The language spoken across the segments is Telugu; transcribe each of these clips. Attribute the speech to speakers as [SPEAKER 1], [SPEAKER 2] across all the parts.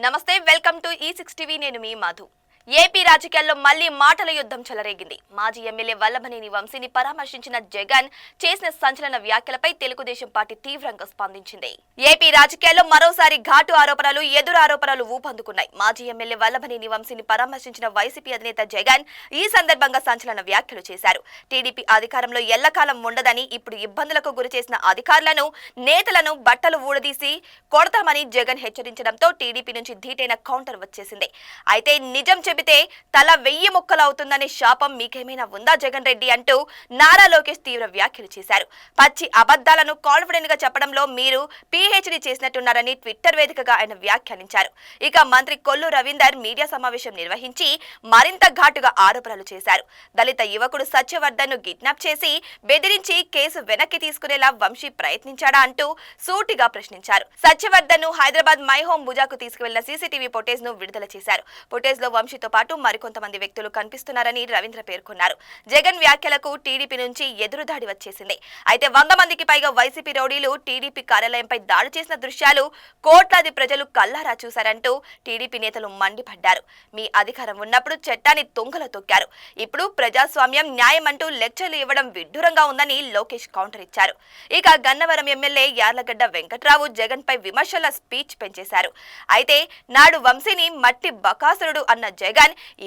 [SPEAKER 1] నమస్తే, వెల్కమ్ టు E6 టీవీ. నేను మీ మధు. ఏపీ రాజకీయాల్లో మళ్లీ మాటల యుద్ధం చెలరేగింది. మాజీ ఎమ్మెల్యే వల్లభనేని వంశీని పరామర్శించిన జగన్ చేసిన సంచలన వ్యాఖ్యలపై తెలుగుదేశం పార్టీ తీవ్రంగా స్పందించింది. ఏపీ రాజకీయాల్లో మరోసారి ఘాటు ఆరోపణలు, ఎదురు ఆరోపణలు ఊపందుకున్నాయి. మాజీ ఎమ్మెల్యే వల్లభనేని వంశీని పరామర్శించిన వైసీపీ అధినేత జగన్ ఈ సందర్భంగా సంచలన వ్యాఖ్యలు చేశారు. టీడీపీ అధికారంలో ఎల్లకాలం ఉండదని, ఇప్పుడు ఇబ్బందులకు గురి చేసిన అధికారులను, నేతలను బట్టలు ఊడదీసి కొడతామని జగన్ హెచ్చరించడంతో టీడీపీ నుంచి ధీటైన కౌంటర్ వచ్చేసింది. అయితే నిజం చెబితే తల 1000 ముక్కలవుతుందనే శాపం మీకేమైనా ఉందా జగన్ రెడ్డి అంటూ నారా లోకేష్ తీవ్ర వ్యాఖ్యలు చేశారు. పచ్చి అబద్ధాలను కాన్ఫిడెంట్ గా చెప్పడంలో మీరు పీహెచ్డీ చేసినట్టున్నారని ట్విట్టర్ వేదికగా ఆయన వ్యాఖ్యానించారు. ఇక మంత్రి కొల్లు రవీందర్ మీడియా సమావేశం నిర్వహించి మరింత ఘాటుగా ఆరోపణలు చేశారు. దళిత యువకుడు సత్యవర్ధన్ ను కిడ్నాప్ చేసి బెదిరించి కేసు వెనక్కి తీసుకునేలా వంశీ ప్రయత్నించాడా అంటూ సూటిగా ప్రశ్నించారు. సత్యవర్ధన్ ను హైదరాబాద్ మై హోమ్ భుజాకు తీసుకువెళ్లిన సీసీటీవీ ఫుటేజ్ ను విడుదల చేశారు. ఫుటేజ్ లో వంశీతో పాటు మరికొంతమంది వ్యక్తులు కనిపిస్తున్నారని రవీంద్ర పేర్కొన్నారు. జగన్ వ్యాఖ్యలకు టీడీపీ నుంచి ఎదురుదాడి వచ్చేసింది. అయితే 100 మందికి పైగా వైసీపీ రౌడీలు టీడీపీ కార్యాలయంపై దాడి చేసిన దృశ్యాలు కోట్లాది ప్రజలు కల్లారా చూశారంటూ టీడీపీ నేతలు మండిపడ్డారు. మీ అధికారం ఉన్నప్పుడు చట్టాన్ని తుంగలో తొక్కారు, ఇప్పుడు ప్రజాస్వామ్యం, న్యాయం అంటూ లెక్చర్లు ఇవ్వడం విడ్డూరంగా ఉందని లోకేష్ కౌంటర్ ఇచ్చారు. ఇక గన్నవరం ఎమ్మెల్యే యార్లగడ్డ వెంకట్రావు జగన్ పై విమర్శల స్పీచ్ పెంచేశారు. అయితే నాడు వంశీని మట్టి బకాసురుడు అన్న జగన్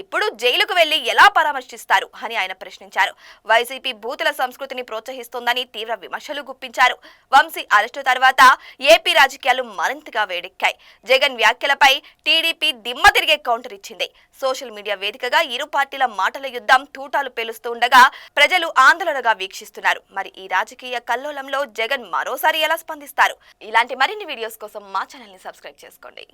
[SPEAKER 1] ఇప్పుడు జైలుకు వెళ్లి ఎలా పరామర్శిస్తారు అని ఆయన ప్రశ్నించారు. వైసీపీ బూతుల సంస్కృతిని ప్రోత్సహిస్తోందని తీవ్ర విమర్శలు గుప్పించారు. వంశీ అరెస్టు తర్వాత ఏపీ రాజకీయాలు మరింతగా వేడెక్కాయి. జగన్ వ్యాఖ్యలపై టీడీపీ దిమ్మ తిరిగే కౌంటర్ ఇచ్చింది. సోషల్ మీడియా వేదికగా ఇరు పార్టీల మాటల యుద్ధం తూటాలు పేలుస్తుండగా ప్రజలు ఆందోళనగా వీక్షిస్తున్నారు. మరి ఈ రాజకీయ కల్లోలంలో జగన్ మరోసారి ఎలా స్పందిస్తారు? ఇలాంటి మరిన్ని వీడియోస్ కోసం మా ఛానల్ ని సబ్స్క్రైబ్ చేసుకోండి.